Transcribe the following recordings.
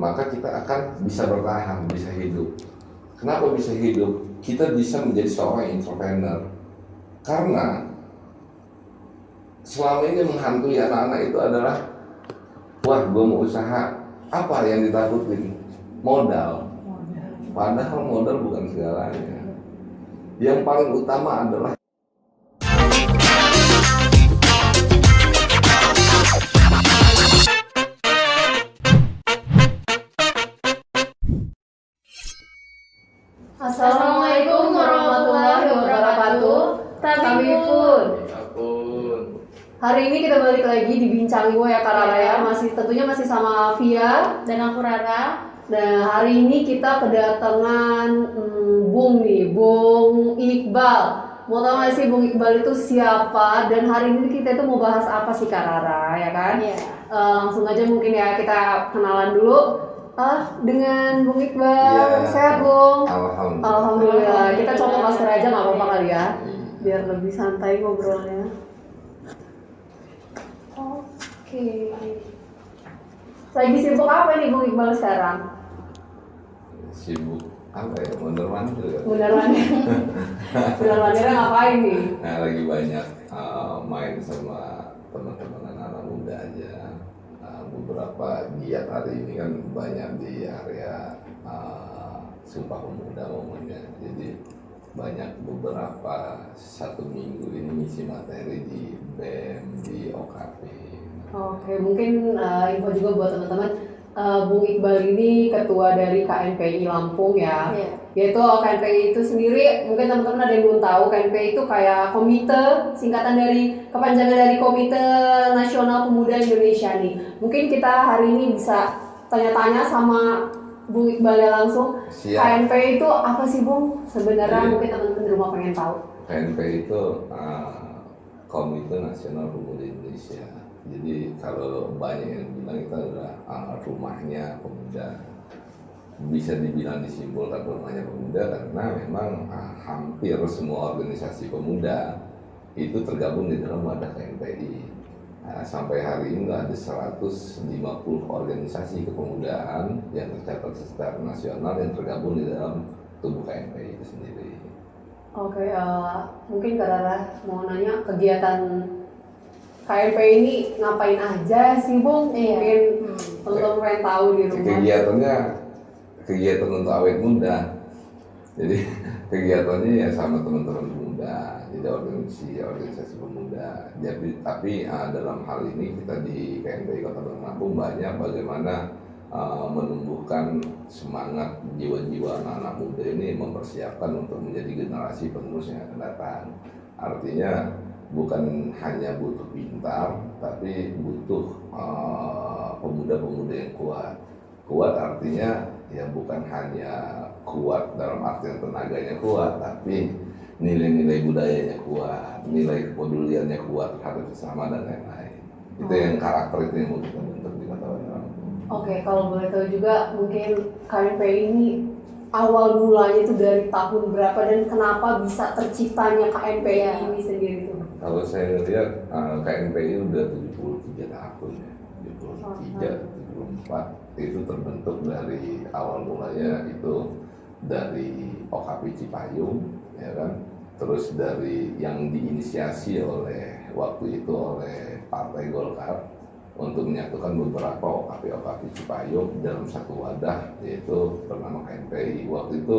maka kita akan bisa bertahan, bisa hidup. Kenapa bisa hidup? Kita bisa menjadi seorang entrepreneur karena selama ini menghantui anak-anak itu adalah, wah gue mau usaha, apa yang ditakutin? Modal. Padahal modal bukan segalanya. Yang paling utama adalah Assalamualaikum warahmatullahi wabarakatuh. Kami pun. Hari ini kita balik lagi di Bincang Iwo ya Kak Rara ya. Tentunya masih sama Via Dan aku Rara. Nah hari ini kita kedatangan Bung Iqbal. Mau tau gak sih Bung Iqbal itu siapa? Dan hari ini kita itu mau bahas apa sih Kak Rara ya kan? Iya. Langsung aja mungkin ya kita kenalan dulu. Dengan Bung Iqbal, sehat Bung? Alhamdulillah. Kita coba masker aja nggak apa-apa kali ya, biar lebih santai ngobrolnya. Oke. Lagi sibuk apa nih Bung Iqbal sekarang? sibuk apa ya? Mondar-mandir. Mondar-mandirnya ngapain nih? Nah, lagi banyak main sama teman-teman anak muda aja. Beberapa giat hari ini kan banyak di area Sumpah Pemuda momennya, jadi banyak beberapa satu minggu ini ngisi materi di BEM, di OKP. Oke, mungkin info juga buat teman-teman, Bung Iqbal ini ketua dari KNPI Lampung ya. Iya. Yaitu KNPI itu sendiri, mungkin teman-teman ada yang belum tahu, KNPI itu kayak komite, singkatan dari, kepanjangan dari Komite Nasional Pemuda Indonesia nih. Mungkin kita hari ini bisa tanya-tanya sama Bung Iqbal ya langsung. Siap. KNPI itu apa sih Bung? Sebenarnya Iya. mungkin teman-teman di rumah pengen tahu. KNPI itu Komite Nasional Pemuda Indonesia. Jadi kalau banyak yang bilang itu adalah rumahnya pemuda. Bisa dibilang disimpulkan rumahnya pemuda karena memang hampir semua organisasi pemuda itu tergabung di dalam wadah KNPI. Sampai hari ini ada 150 organisasi kepemudaan yang tercatat secara nasional yang tergabung di dalam tubuh KNPI itu sendiri. Oke, mungkin Kak Rara mau nanya kegiatan KNPI ini ngapain aja sih Bung? Iya. Mungkin teman-teman pengen tahu di rumah. Kegiatan untuk awet muda. Jadi kegiatannya ya sama teman-teman muda, jadi organisasi pemuda. Jadi tapi dalam hal ini kita di KNPI Kota Bandar Lampung banyak bagaimana menumbuhkan semangat jiwa-jiwa anak-anak muda ini mempersiapkan untuk menjadi generasi penerus yang akan datang. Artinya bukan hanya butuh pintar, tapi butuh pemuda-pemuda yang kuat. Kuat artinya ya bukan hanya kuat dalam artian tenaganya kuat, tapi nilai-nilai budayanya kuat, nilai kepeduliannya kuat terhadap sesama dan lain-lain. Itu yang karakter itu yang mau kita bentuk di Kota Bandar Lampung. Oke, kalau boleh tahu juga mungkin KNPI ini awal mulanya itu dari tahun berapa dan kenapa bisa terciptanya KNPI ini sendiri itu? Kalau saya lihat KNPI udah 73 tahun ya, 73, 74 itu terbentuk dari awal mulanya itu dari OKP Cipayung, ya kan? Terus dari yang diinisiasi oleh waktu itu oleh Partai Golkar untuk menyatukan beberapa OKP Cipayung dalam satu wadah yaitu bernama KNPI. Waktu itu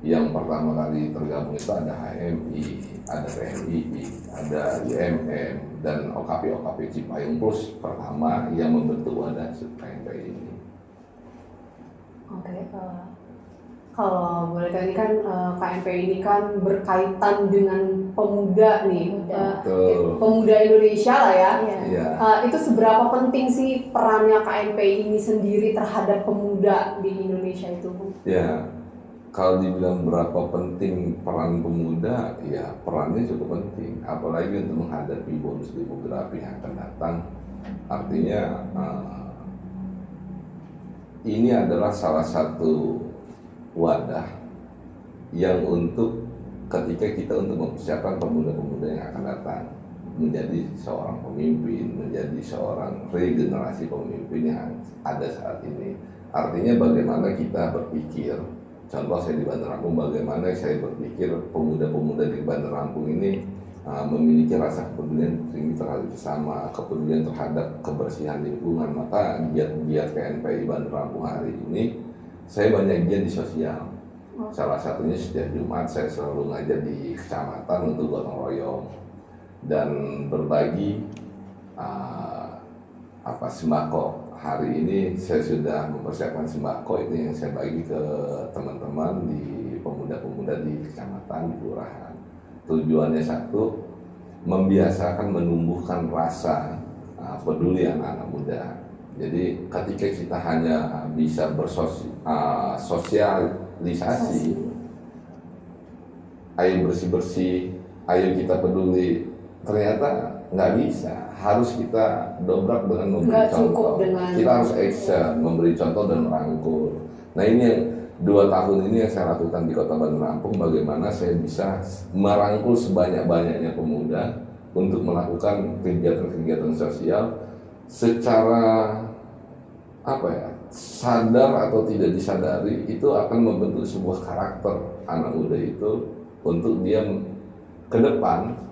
yang pertama kali tergabung itu ada HMI, ada PMII, ada IMM, dan OKP Cipayung Plus pertama yang membentuk wadah KNPI ini. Oke, kalau boleh tahu ini kan KNPI ini kan berkaitan dengan pemuda nih, pemuda Indonesia lah ya. Iya. Itu seberapa penting sih perannya KNPI ini sendiri terhadap pemuda di Indonesia itu? Ya, kalau dibilang berapa penting peran pemuda, ya perannya cukup penting, apalagi untuk menghadapi bonus demografi yang akan datang. Artinya ini adalah salah satu wadah yang untuk ketika kita untuk mempersiapkan pemuda-pemuda yang akan datang menjadi seorang pemimpin, menjadi seorang regenerasi pemimpin yang ada saat ini. Artinya bagaimana kita berpikir, contoh saya di Bandar Lampung, bagaimana saya berpikir pemuda-pemuda di Bandar Lampung ini memiliki rasa kepedulian tinggi terhadap sesama, kepedulian terhadap kebersihan lingkungan. Maka giat-giat KNPI Bandar Lampung hari ini, saya banyak giat di sosial. Salah satunya setiap Jumat saya selalu ngajar di kecamatan untuk gotong royong dan berbagi sembako. Hari ini saya sudah mempersiapkan sembako itu yang saya bagi ke teman-teman di pemuda-pemuda di kecamatan, di kelurahan. Tujuannya satu, membiasakan menumbuhkan rasa peduli anak-anak muda. Jadi ketika kita hanya bisa bersosialisasi, ayo bersih-bersih, ayo kita peduli, ternyata nggak bisa. Harus kita dobrak dengan memberi contoh. Kita harus action, memberi contoh dan merangkul. Nah ini yang 2 tahun ini yang saya lakukan di Kota Bandar Lampung, bagaimana saya bisa merangkul sebanyak-banyaknya pemuda untuk melakukan kegiatan-kegiatan sosial secara sadar atau tidak disadari, itu akan membentuk sebuah karakter anak muda itu untuk dia ke depan.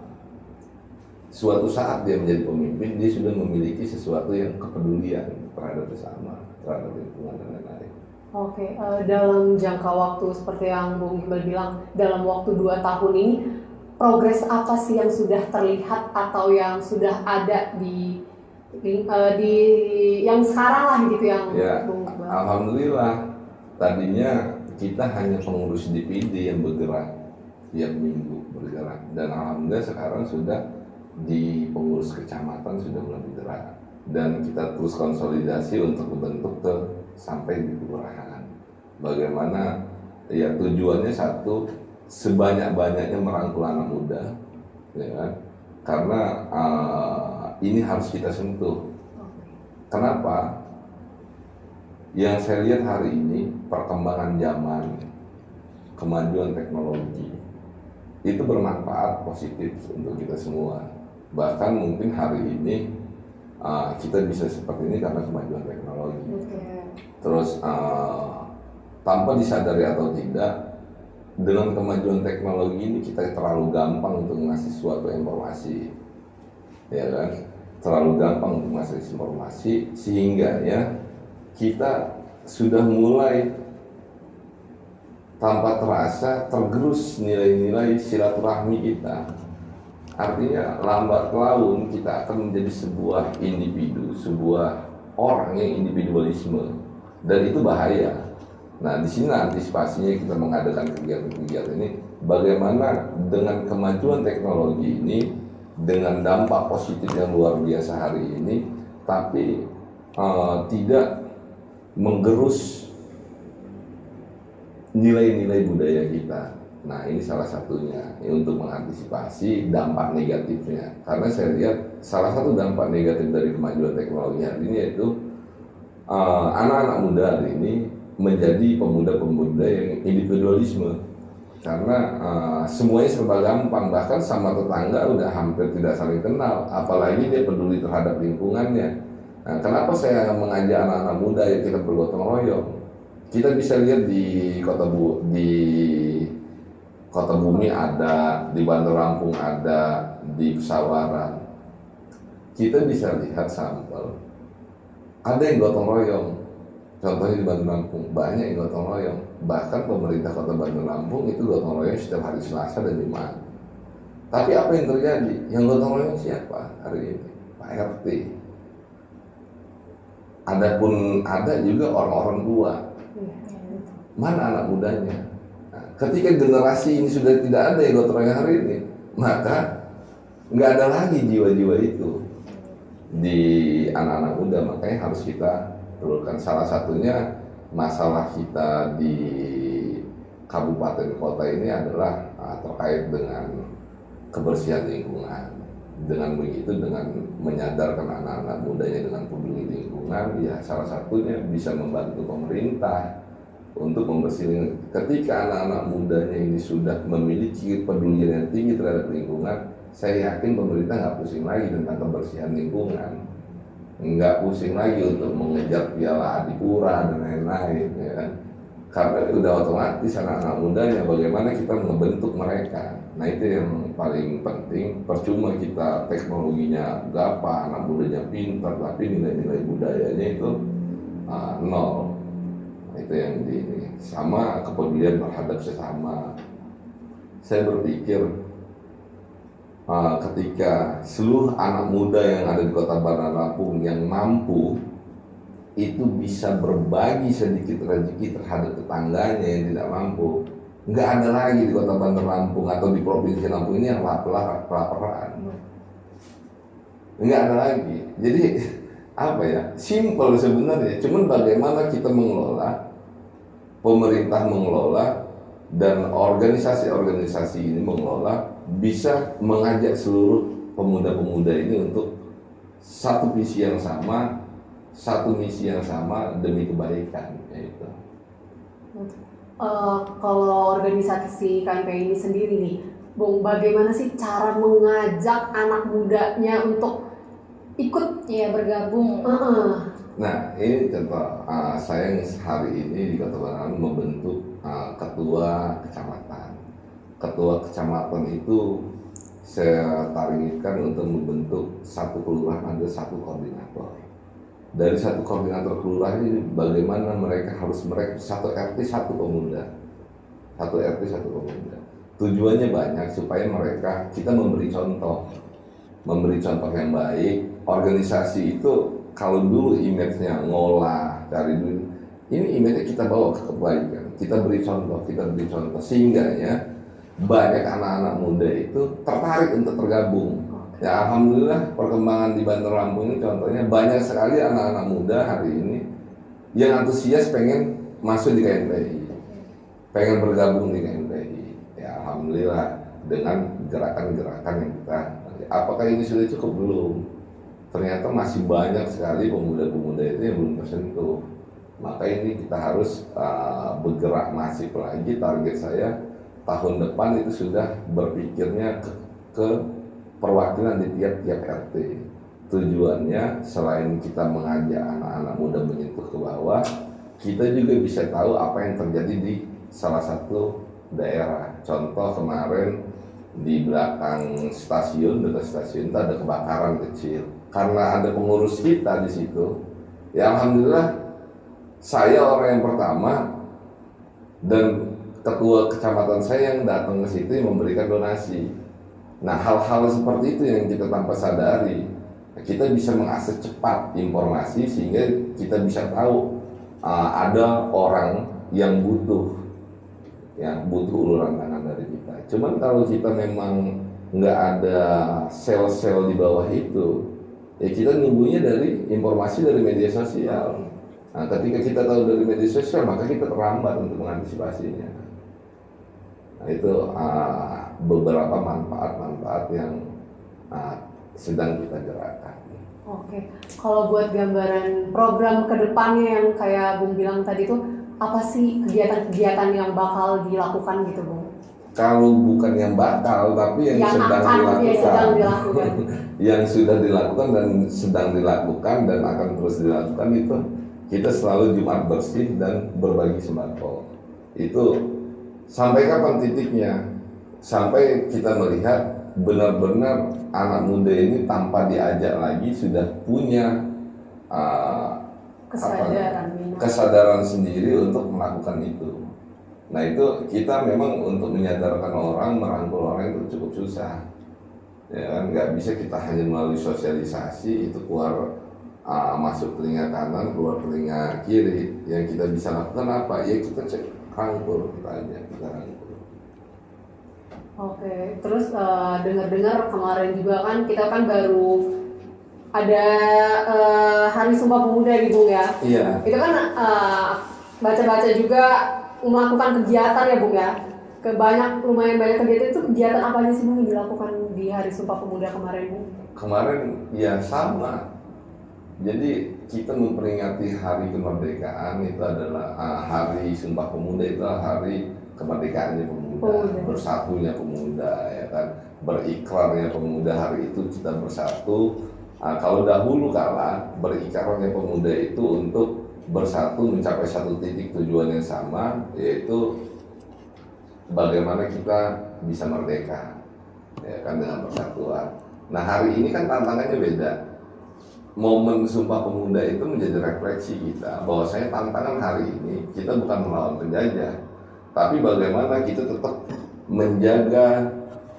Suatu saat dia menjadi pemimpin, dia sudah memiliki sesuatu yang kepedulian terhadap sesama, terhadap lingkungan dan lain-lain. Oke, dalam jangka waktu seperti yang Bung Iqbal bilang, dalam waktu 2 tahun ini, progres apa sih yang sudah terlihat atau yang sudah ada di yang sekarang lah gitu yang ya, Bung Iqbal? Alhamdulillah, tadinya kita hanya pengurus DPD yang bergerak tiap minggu bergerak, dan alhamdulillah sekarang sudah di pengurus kecamatan sudah mulai bergerak, dan kita terus konsolidasi untuk membentuk sampai di kelurahan. Bagaimana ya, tujuannya satu, sebanyak-banyaknya merangkul anak muda, ya kan? Karena ini harus kita sentuh. Kenapa? Yang saya lihat hari ini, perkembangan zaman, kemajuan teknologi itu bermanfaat positif untuk kita semua. Bahkan mungkin hari ini kita bisa seperti ini karena kemajuan teknologi. Terus tanpa disadari atau tidak, dengan kemajuan teknologi ini kita terlalu gampang untuk ngasih suatu informasi, ya kan? Terlalu gampang untuk ngasih informasi, sehingga ya kita sudah mulai tanpa terasa tergerus nilai-nilai silaturahmi kita. Artinya lambat laun kita akan menjadi sebuah individu, sebuah orang yang individualisme, dan itu bahaya. Nah, di sini antisipasinya kita mengadakan kegiatan-kegiatan ini, bagaimana dengan kemajuan teknologi ini, dengan dampak positif yang luar biasa hari ini, tapi tidak menggerus nilai-nilai budaya kita. Nah, ini salah satunya ya, untuk mengantisipasi dampak negatifnya. Karena saya lihat salah satu dampak negatif dari kemajuan teknologi hari ini yaitu anak-anak muda hari ini menjadi pemuda-pemuda yang individualisme. Karena semuanya serba gampang, bahkan sama tetangga udah hampir tidak saling kenal, apalagi dia peduli terhadap lingkungannya. Nah, kenapa saya mengajak anak-anak muda ya kita bergotong royong? Kita bisa lihat di Kota Bumi ada, di Bandar Lampung ada, di Pesawaran. Kita bisa lihat sampel. Ada yang gotong royong. Contohnya di Bandar Lampung, banyak yang gotong royong. Bahkan pemerintah Kota Bandar Lampung itu gotong royong setiap hari Selasa dan Jumat. Tapi apa yang terjadi? Yang gotong royong siapa hari ini? Pak RT. Adapun ada juga orang-orang tua. Mana anak mudanya? Ketika generasi ini sudah tidak ada yang gotong royong hari ini, maka nggak ada lagi jiwa-jiwa itu di anak-anak muda. Makanya harus kita perlukan. Salah satunya masalah kita di kabupaten kota ini adalah terkait dengan kebersihan lingkungan. Dengan begitu, dengan menyadarkan anak-anak mudanya dengan peduli lingkungan, ya salah satunya bisa membantu pemerintah untuk membersihkan. Ketika anak-anak mudanya ini sudah memiliki pedulian yang tinggi terhadap lingkungan, saya yakin pemerintah nggak pusing lagi tentang kebersihan lingkungan. nggak pusing lagi untuk mengejar piala Adipura dan lain-lain, ya kan? Karena udah otomatis anak-anak mudanya bagaimana kita membentuk mereka. Nah itu yang paling penting. Percuma kita teknologinya gapa, anak mudanya pintar, tapi nilai-nilai budayanya itu nol. Itu yang ini sama kepedulian terhadap sesama. Saya berpikir ketika seluruh anak muda yang ada di Kota Bandar Lampung yang mampu itu bisa berbagi sedikit rezeki terhadap tetangganya yang tidak mampu, nggak ada lagi di Kota Bandar Lampung atau di Provinsi Lampung ini yang kelaparan. Nggak ada lagi. Jadi apa ya? Simpel sebenarnya. Cuman bagaimana kita mengelola, pemerintah mengelola, dan organisasi-organisasi ini mengelola, bisa mengajak seluruh pemuda-pemuda ini untuk satu visi yang sama, satu misi yang sama demi kebaikan, yaitu. Kalau organisasi KMPI ini sendiri nih, Bung, bagaimana sih cara mengajak anak mudanya untuk ikut ya bergabung? Nah, ini contoh, saya yang hari ini di Kota Bandar membentuk ketua kecamatan. Ketua kecamatan itu saya targetkan untuk membentuk satu kelurahan ada satu koordinator. Dari satu koordinator kelurahan ini bagaimana mereka satu RT satu pemuda, satu RT satu pemuda. Tujuannya banyak supaya kita memberi contoh yang baik. Organisasi itu kalau dulu image-nya ngolah dari dulu, ini image-nya kita bawa ke kebaikan. Kita beri contoh sehingga ya banyak anak-anak muda itu tertarik untuk tergabung. Ya alhamdulillah perkembangan di Bandar Lampung ini contohnya banyak sekali anak-anak muda hari ini yang antusias pengen masuk di KMPI, pengen bergabung di KMPI. Ya alhamdulillah dengan gerakan-gerakan yang kita. Apakah ini sudah cukup? Belum. Ternyata masih banyak sekali pemuda-pemuda itu yang belum tersentuh. Maka ini kita harus bergerak masif lagi. Target saya tahun depan itu sudah berpikirnya ke perwakilan di tiap-tiap RT. Tujuannya selain kita mengajak anak-anak muda menyentuh ke bawah, kita juga bisa tahu apa yang terjadi di salah satu daerah. Contoh kemarin di belakang stasiun, dekat stasiun itu ada kebakaran kecil. Karena ada pengurus kita di situ, ya alhamdulillah saya orang yang pertama dan ketua kecamatan saya yang datang ke situ yang memberikan donasi. Nah hal-hal seperti itu yang kita tanpa sadari, kita bisa mengakses cepat informasi sehingga kita bisa tahu ada orang yang butuh uluran tangan dari kita. Cuman kalau kita memang nggak ada sel-sel di bawah itu, ya kita nunggunya dari informasi dari media sosial. Nah, ketika kita tahu dari media sosial, maka kita terlambat untuk mengantisipasinya. Nah, itu beberapa manfaat-manfaat yang sedang kita gerakkan. Oke, kalau buat gambaran program kedepannya yang kayak Bung bilang tadi tuh, apa sih kegiatan-kegiatan yang bakal dilakukan gitu, Bung? Kalau bukan yang bakal, tapi yang sedang dilakukan. Yang sudah dilakukan dan sedang dilakukan dan akan terus dilakukan itu, kita selalu Jumat bersih dan berbagi sembako. Itu sampai kapan titiknya? Sampai kita melihat benar-benar anak muda ini tanpa diajak lagi sudah punya kesadaran sendiri untuk melakukan itu. Nah itu kita memang untuk menyadarkan orang, merangkul orang itu cukup susah. Ya kan, nggak bisa kita hanya melalui sosialisasi itu keluar masuk telinga kanan, keluar telinga kiri. Yang kita bisa lakukan apa? Ya kita cek rangkul, kita rangkul. Oke, terus dengar-dengar kemarin juga kan kita kan baru ada Hari Sumpah Pemuda nih Bung ya. Iya. Itu kan baca-baca juga melakukan kegiatan ya Bung ya. Lumayan banyak kegiatan. Itu kegiatan apa aja sih Bung yang dilakukan di Hari Sumpah Pemuda kemarin Bung? Kemarin ya sama. Jadi kita memperingati Hari Kemerdekaan itu adalah Hari Sumpah Pemuda itu adalah hari kemerdekaannya pemuda, bersatunya pemuda, ya kan, berikrarnya pemuda. Hari itu kita bersatu Kalau dahulu kala berikarannya pemuda itu untuk bersatu mencapai satu titik tujuan yang sama, yaitu bagaimana kita bisa merdeka, ya kan, dengan persatuan. Nah, hari ini kan tantangannya beda. Momen Sumpah Pemuda itu menjadi refleksi kita bahwa saya tantangan hari ini kita bukan melawan penjajah, tapi bagaimana kita tetap menjaga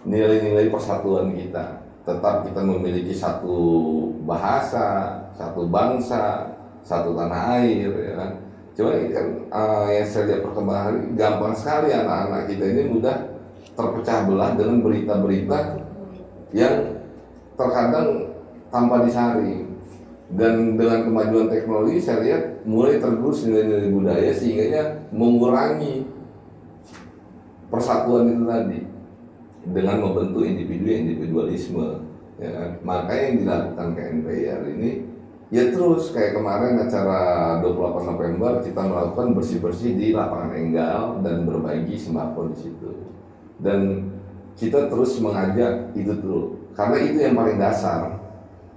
nilai-nilai persatuan kita. Tetap kita memiliki satu bahasa, satu bangsa, satu tanah air, ya kan. Cuma ini kan yang saya lihat perkembangan hari ini, gampang sekali anak-anak kita ini mudah terpecah belah dengan berita-berita yang terkadang tanpa disaring. Dan dengan kemajuan teknologi saya lihat mulai tergerus nilai-nilai budaya sehingga mengurangi persatuan itu tadi dengan membentuk individualisme, ya kan? Maka yang dilakukan KNPI hari ini ya terus kayak kemarin acara 28 November kita melakukan bersih-bersih di lapangan Enggal dan berbagi sembako di situ. Dan kita terus mengajak itu dulu karena itu yang paling dasar.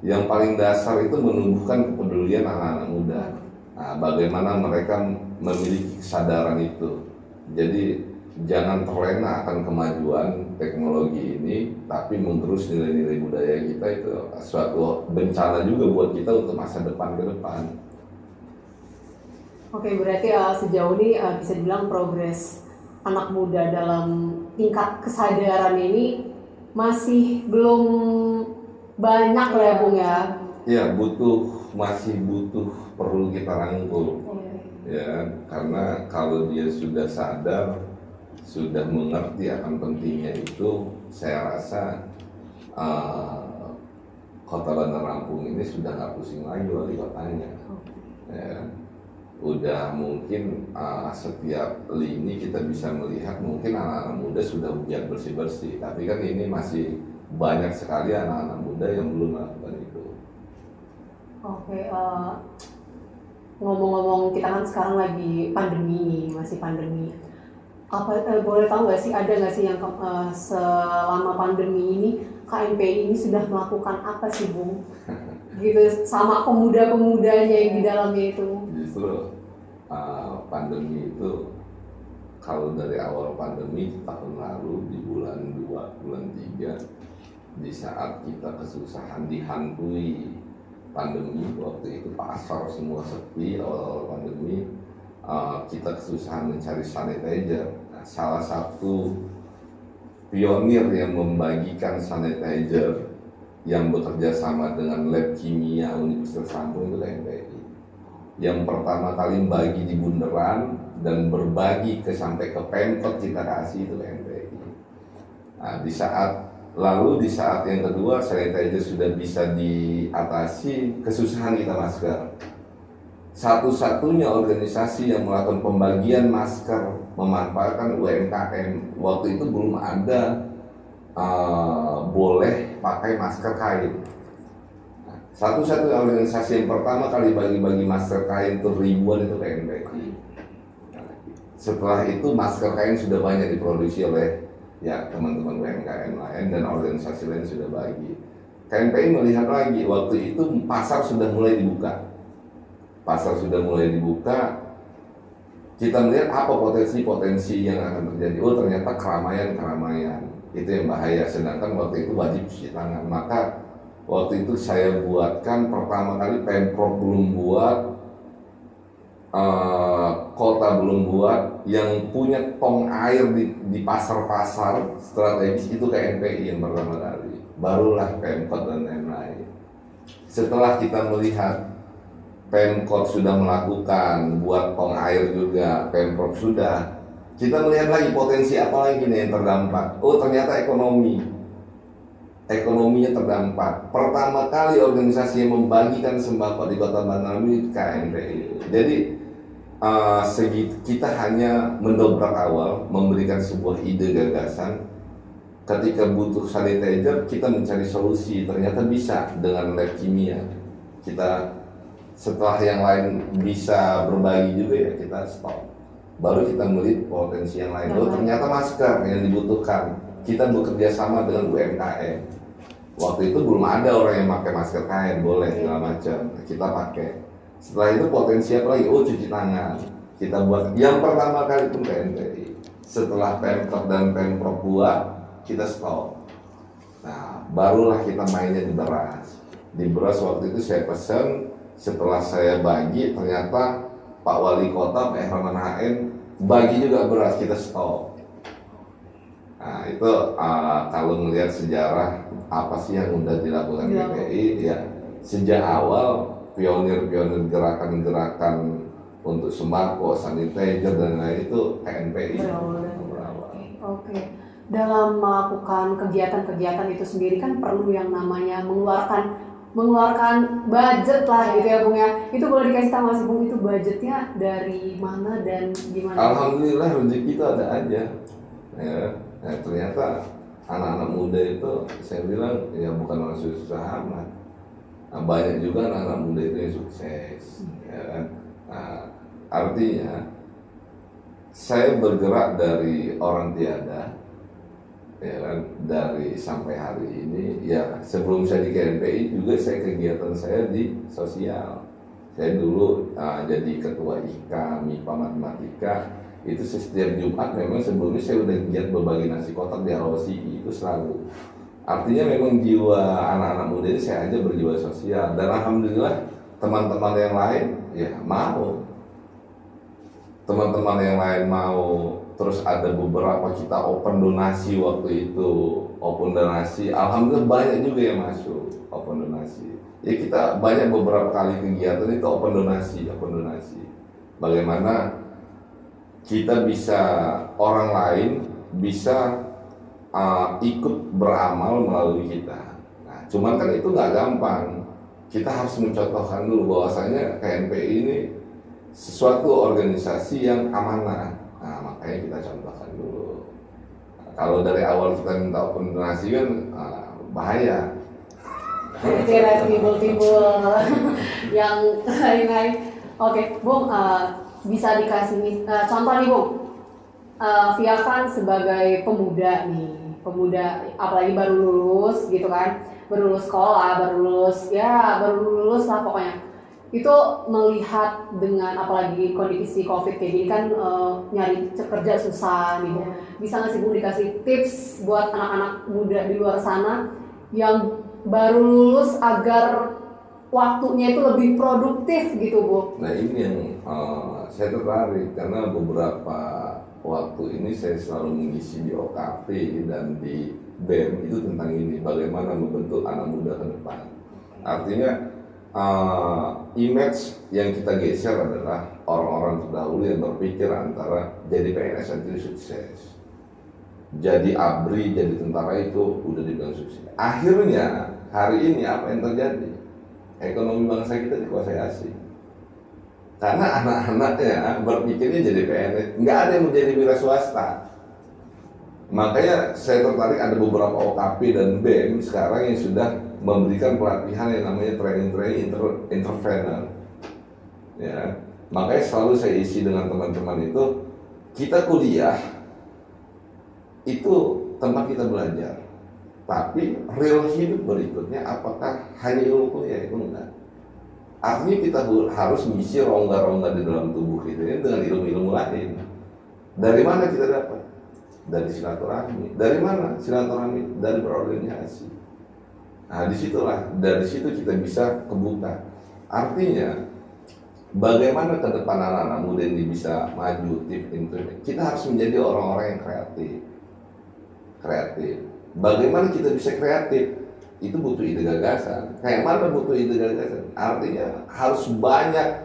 Yang paling dasar itu menumbuhkan kepedulian anak-anak muda. Nah, bagaimana mereka memiliki kesadaran itu. Jadi jangan terlena akan kemajuan teknologi ini, tapi menggerus nilai-nilai budaya kita itu suatu bencana juga buat kita untuk masa depan ke depan. Oke, berarti sejauh ini bisa dibilang progres anak muda dalam tingkat kesadaran ini masih belum banyak lah ya Bung ya. Ya, masih butuh perlu kita rangkul. Ya, karena kalau dia sudah sadar, sudah mengerti akan pentingnya itu, saya rasa Kota Bandar Lampung ini sudah nggak pusing lagi wali kotanya. Ya, udah mungkin setiap lini kita bisa melihat mungkin anak-anak muda sudah hujan bersih-bersih, tapi kan ini masih banyak sekali anak-anak muda yang belum melakukan itu. Oke, ngomong-ngomong kita kan sekarang lagi pandemi nih, masih pandemi. Boleh tahu nggak sih, ada nggak sih yang selama pandemi ini KNPI ini sudah melakukan apa sih Bung? Gitu sama pemuda-pemudanya yang di dalamnya itu. Justru pandemi itu, kalau dari awal pandemi tahun lalu di bulan 2, bulan 3, di saat kita kesusahan dihantui pandemi, waktu itu pasar semua sepi awal pandemi, kita kesusahan mencari sanitizer. Nah, salah satu pionir yang membagikan sanitizer yang bekerja sama dengan lab kimia Universitas Lampung itu KNPI. Yang pertama kali bagi di bundaran dan berbagi sampai ke Pemkot kita kasih itu KNPI. Nah, di saat yang kedua sanitizer sudah bisa diatasi, kesusahan kita masker. Satu-satunya organisasi yang melakukan pembagian masker memanfaatkan UMKM. Waktu itu belum ada boleh pakai masker kain. Satu-satunya organisasi yang pertama kali bagi-bagi masker kain itu ribuan itu KNPI. Setelah itu masker kain sudah banyak diproduksi oleh ya teman-teman UMKM lain dan organisasi lain sudah bagi. KNPI melihat lagi waktu itu pasar sudah mulai dibuka. Kita melihat apa potensi-potensi yang akan terjadi. Oh, ternyata keramaian itu yang bahaya. Sedangkan waktu itu wajib cuci tangan. Maka waktu itu saya buatkan pertama kali Pemprov belum buat, kota belum buat, yang punya tong air di pasar-pasar strategis itu KNPI yang pertama kali. Barulah Pemkot dan lain-lain. Setelah kita melihat Pemkot sudah melakukan buat tong air juga, Pemprov sudah, kita melihat lagi potensi apa lagi nih yang terdampak. Oh, ternyata ekonominya terdampak. Pertama kali organisasi yang membagikan sembako di Kota Bandar Lampung KNPI. Jadi kita hanya mendobrak awal, memberikan sebuah ide gagasan. Ketika butuh sanitizer, kita mencari solusi. Ternyata bisa dengan lab kimia. Kita setelah yang lain bisa berbagi juga ya kita stop. Baru kita melihat potensi yang lain. Oh, ternyata masker yang dibutuhkan. Kita bekerja sama dengan UMKM. Waktu itu belum ada orang yang pakai masker kain, boleh segala macam. Kita pakai. Setelah itu potensi apa lagi? Oh, cuci tangan. Kita buat yang pertama kali pun KNPI. Setelah Pemkab dan Pemprov buat, kita stop. Nah, barulah kita mainnya di beras. Di beras waktu itu saya pesan, setelah saya bagi, ternyata Pak Wali Kota, Pak Herman HN, bagi juga beras, kita stop. Nah, itu kalau melihat sejarah apa sih yang udah dilakukan KPI, ya sejak awal pionir-pionir gerakan-gerakan untuk sembako, sanitizer dan lain itu KNPI. Oke. Dalam melakukan kegiatan-kegiatan itu sendiri kan perlu yang namanya mengeluarkan budget lah gitu ya Bung ya. Itu boleh dikasih tahu Mas Bung, itu budgetnya dari mana dan gimana? Alhamdulillah rezeki itu ada aja. Ya, nah, ternyata anak-anak muda itu saya bilang ya bukan orang susah amat. Nah, banyak juga anak-anak muda itu yang sukses. Ya kan? Nah, artinya saya bergerak dari orang tiada, ya kan, dari sampai hari ini. Ya sebelum saya di KNPI juga saya kegiatan saya di sosial. Saya dulu jadi ketua IKA MIPA Matematika. Itu setiap Jumat memang sebelumnya saya udah giat berbagi nasi kotak di ROCI itu selalu. Artinya memang jiwa anak-anak muda ini saya aja berjiwa sosial, dan alhamdulillah teman-teman yang lain ya mau. Teman-teman yang lain mau, terus ada beberapa kita open donasi waktu itu, open donasi, alhamdulillah banyak juga yang masuk open donasi. Ya kita banyak beberapa kali kegiatan itu open donasi. Bagaimana kita bisa, orang lain bisa ikut beramal melalui kita. Nah, cuman kan itu nggak gampang. Kita harus mencontohkan dulu bahwasanya KNPI ini sesuatu organisasi yang amanah. Nah, makanya kita contohkan dulu. Nah, kalau dari awal kita minta open donasi kan bahaya. Timbul-timbul yang lain-lain. Oke, Bung, bisa dikasih contoh nih Bung. Via kan sebagai pemuda nih, pemuda apalagi baru lulus gitu kan, baru lulus sekolah, baru lulus lah pokoknya. Itu melihat dengan apalagi kondisi COVID kayak gini kan, nyari kerja susah nih Bung. Bisa nggak sih Bung dikasih tips buat anak-anak muda di luar sana yang baru lulus agar waktunya itu lebih produktif gitu Bu? Nah ini yang saya tertarik karena beberapa waktu ini saya selalu mengisi di OKP dan di BEM itu tentang ini, bagaimana membentuk anak muda ke depan. Artinya image yang kita geser adalah orang-orang terdahulu yang berpikir antara jadi PNS itu sukses, jadi ABRI, jadi tentara itu udah dibilang sukses. Akhirnya hari ini apa yang terjadi? Ekonomi bangsa kita dikuasai asing. Karena anak-anaknya berpikirnya jadi PNS, nggak ada yang menjadi wira swasta. Makanya saya tertarik ada beberapa OKP dan BEM sekarang yang sudah memberikan pelatihan yang namanya training entrepreneur. Ya, makanya selalu saya isi dengan teman-teman itu, kita kuliah itu tempat kita belajar. Tapi real hidup berikutnya apakah hanya ilmu kuliah? Itu enggak. Artinya kita harus mengisi rongga-rongga di dalam tubuh kita ini dengan ilmu-ilmu lain. Dari mana kita dapat? Dari silaturahmi. Dari mana silaturahmi? Dari berorganisasi. Nah disitulah, dari situ kita bisa kebuka. Artinya bagaimana ke depan anak-anak muda ini bisa maju, kita harus menjadi orang-orang yang kreatif. Bagaimana kita bisa kreatif? Itu butuh ide gagasan. Kayak mana butuh ide gagasan? Artinya harus banyak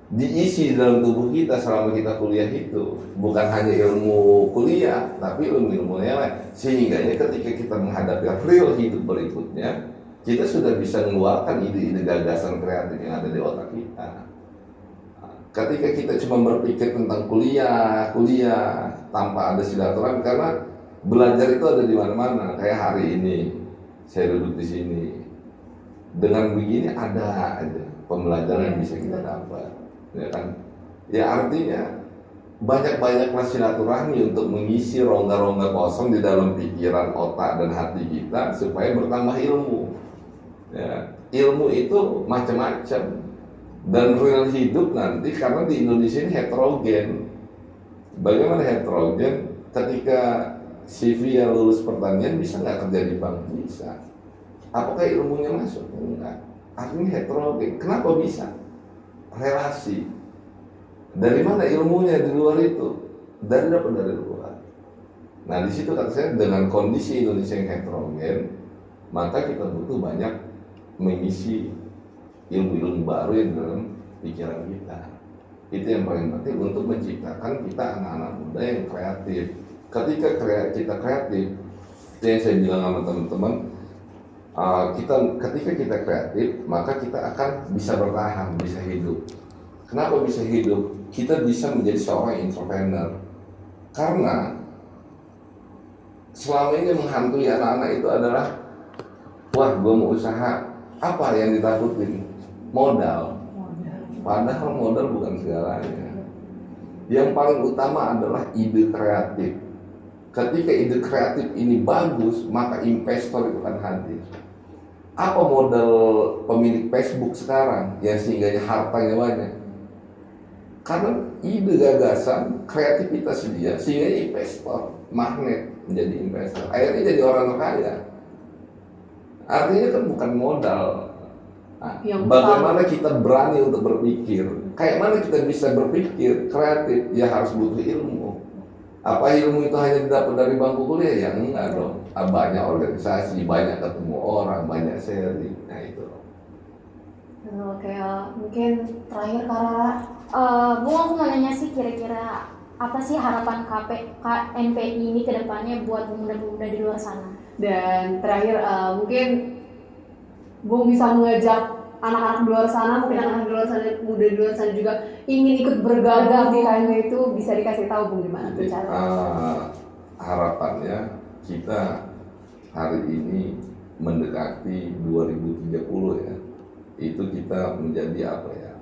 diisi dalam tubuh kita selama kita kuliah itu. Bukan hanya ilmu kuliah, tapi ilmu-ilmu yang lain. Sehingga ketika kita menghadapi real hidup berikutnya, kita sudah bisa mengeluarkan ide-ide gagasan kreatif yang ada di otak kita. Ketika kita cuma berpikir tentang kuliah tanpa ada silaturahmi, karena belajar itu ada di mana-mana. Kayak hari ini saya duduk di sini, dengan begini ada aja pembelajaran yang bisa kita dapat, ya kan? Ya artinya banyak-banyaklah silaturahmi untuk mengisi rongga-rongga kosong di dalam pikiran, otak, dan hati kita supaya bertambah ilmu. Ya, ilmu itu macam-macam dan real hidup nanti karena di Indonesia ini heterogen. Bagaimana heterogen? Ketika CV yang lulus pertanian bisa nggak kerja di bank? Bisa. Apakah ilmunya masuk? Enggak. Artinya heterogen. Kenapa bisa? Relasi. Dari mana ilmunya di luar itu? Dari luar. Nah di situ kata saya dengan kondisi Indonesia yang heterogen, maka kita butuh banyak mengisi ilmu-ilmu baru yang dalam pikiran kita. Itu yang paling penting untuk menciptakan kita anak-anak muda yang kreatif. Ketika kita kreatif, itu yang saya bilang sama teman-teman, ketika kita kreatif, maka kita akan bisa bertahan, bisa hidup. Kenapa bisa hidup? Kita bisa menjadi seorang entrepreneur karena selama ini menghantui anak-anak itu adalah, wah gue mau usaha, apa yang ditakutin? Modal. Padahal modal bukan segalanya. Yang paling utama adalah ide kreatif. Ketika ide kreatif ini bagus, maka investor itu akan hadir. Apa modal pemilik Facebook sekarang yang sehingga hartanya banyak? Karena ide, gagasan, kreativitas dia sehingga investor magnet menjadi investor. Akhirnya jadi orang kaya. Artinya kan bukan modal. Nah, bagaimana kita berani untuk berpikir? Kayak mana kita bisa berpikir kreatif? Ya harus butuh ilmu. Apa ilmu itu hanya didapat dari bangku kuliah? Ya enggak dong. Banyak organisasi, banyak ketemu orang, banyak sharing. Nah itu. Oke, mungkin terakhir Kak Rara. Bu, aku mau nanya sih kira-kira apa sih harapan KNPI ini ke depannya buat pemuda-pemuda di luar sana? Dan terakhir mungkin Bung bisa mengajak anak-anak di luar sana, mungkin anak-anak di luar sana, muda di luar sana juga ingin ikut bergabung di KNP itu, bisa dikasih tahu Bung gimana tuh cara? Harapannya kita hari ini mendekati 2030 ya, itu kita menjadi apa ya,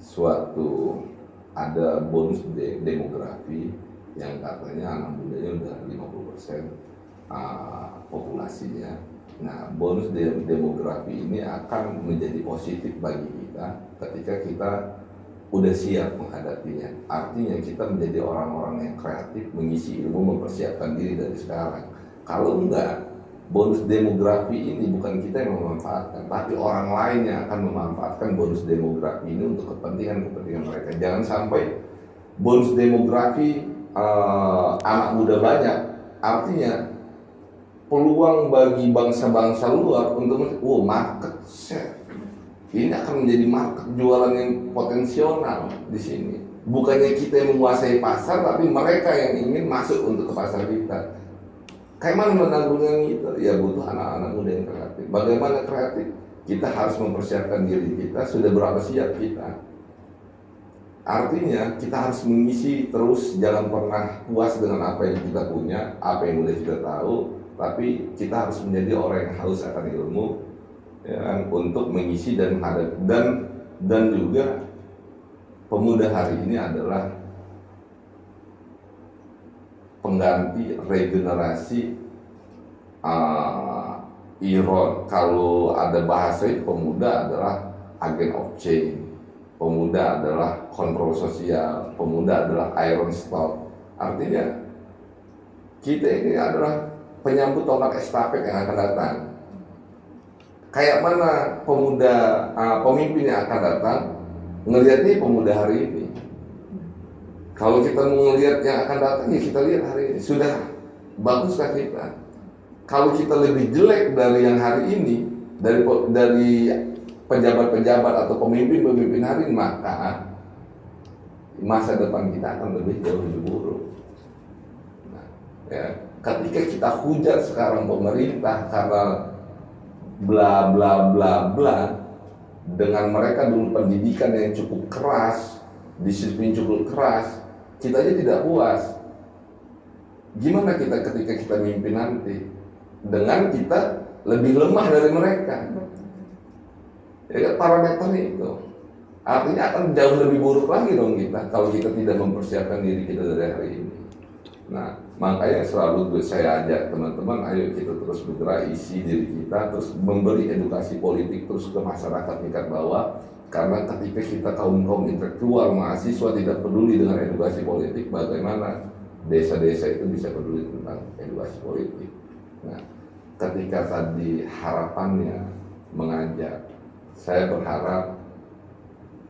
suatu ada bonus demografi yang katanya anak mudanya udah 50% populasinya. Nah, bonus demografi ini akan menjadi positif bagi kita ketika kita udah siap menghadapinya. Artinya kita menjadi orang-orang yang kreatif, mengisi ilmu, mempersiapkan diri dari sekarang. Kalau enggak, bonus demografi ini bukan kita yang memanfaatkan, tapi orang lain yang akan memanfaatkan bonus demografi ini untuk kepentingan mereka. Jangan sampai bonus demografi anak muda banyak, artinya peluang bagi bangsa-bangsa luar untuk market share. Ini akan menjadi market jualan yang potensial di sini. Bukannya kita yang menguasai pasar, tapi mereka yang ingin masuk untuk ke pasar kita. Kayak mana menanggungnya itu? Ya butuh anak-anak muda yang kreatif. Bagaimana kreatif? Kita harus mempersiapkan diri kita. Sudah berapa siap kita? Artinya kita harus mengisi terus, jangan pernah puas dengan apa yang kita punya, apa yang udah kita tahu. Tapi kita harus menjadi orang yang haus akan ilmu, ya kan, untuk mengisi dan menghadapi. Dan juga pemuda hari ini adalah pengganti regenerasi iron. Kalau ada bahasa itu, pemuda adalah agent of change, pemuda adalah kontrol sosial, pemuda adalah iron stock. Artinya kita ini adalah penyambut tonggak estafet yang akan datang. Kayak mana pemuda pemimpin yang akan datang ngelihatnya pemuda hari ini. Kalau kita mau melihat yang akan datang, ya kita lihat hari ini sudah baguskah kita. Kalau kita lebih jelek dari yang hari ini, dari pejabat-pejabat atau pemimpin-pemimpin hari ini, maka masa depan kita akan lebih jauh lebih buruk. Nah, ya, ketika kita hujat sekarang pemerintah karena bla bla bla bla, dengan mereka dulu pendidikan yang cukup keras, disiplin cukup keras, kita aja tidak puas. Gimana kita ketika kita mimpin nanti dengan kita lebih lemah dari mereka? Ya kan, parameter itu. artinya akan jauh lebih buruk lagi dong kita kalau kita tidak mempersiapkan diri kita dari hari ini. Nah, makanya selalu saya ajak teman-teman, ayo kita terus bergerak, isi diri kita, terus memberi edukasi politik terus ke masyarakat tingkat bawah. Karena ketika kita kaum intelektual, mahasiswa tidak peduli dengan edukasi politik, bagaimana desa-desa itu bisa peduli tentang edukasi politik. Nah, ketika tadi harapannya mengajak, saya berharap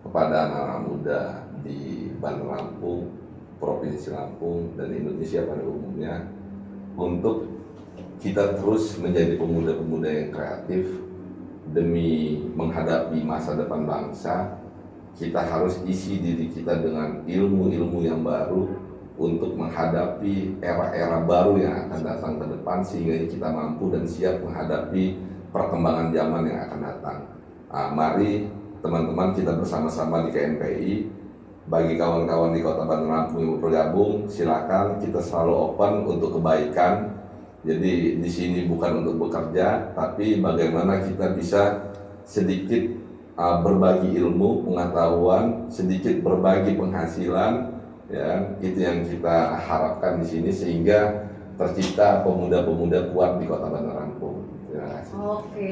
kepada anak-anak muda di Bandar Lampung, Provinsi Lampung, dan Indonesia pada umumnya, untuk kita terus menjadi pemuda-pemuda yang kreatif demi menghadapi masa depan bangsa. Kita harus isi diri kita dengan ilmu-ilmu yang baru untuk menghadapi era-era baru yang akan datang ke depan, sehingga kita mampu dan siap menghadapi perkembangan zaman yang akan datang. Nah, mari teman-teman kita bersama-sama di KNPI. Bagi kawan-kawan di Kota Bandar Lampung yang bergabung, silakan, kita selalu open untuk kebaikan. Jadi di sini bukan untuk bekerja, tapi bagaimana kita bisa sedikit berbagi ilmu, pengetahuan, sedikit berbagi penghasilan, ya, itu yang kita harapkan di sini sehingga tercipta pemuda-pemuda kuat di Kota Bandar Lampung. Terima kasih. Oke.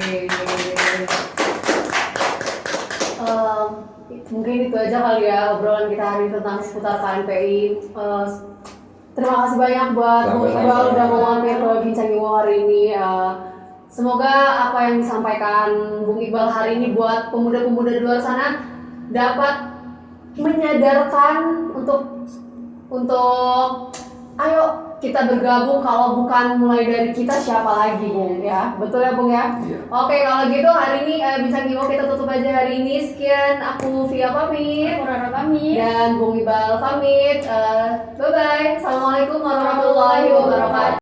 Mungkin itu aja kali ya obrolan kita hari ini tentang seputar KNPI. Terima kasih banyak buat Bung Iqbal udah mau mampir ke Bincang Iwo hari ini. Semoga apa yang disampaikan Bung Iqbal hari ini buat pemuda-pemuda di luar sana dapat menyadarkan untuk ayo kita bergabung, kalau bukan mulai dari kita siapa lagi, Bung, ya. Betul ya, Bung ya? Iya. Oke, kalau gitu hari ini Bincang Iwo kita tutup aja hari ini. Sekian, aku Via pamit. Aku Rara pamit. Dan Bung Iqbal pamit. Bye-bye. Assalamualaikum warahmatullahi wabarakatuh.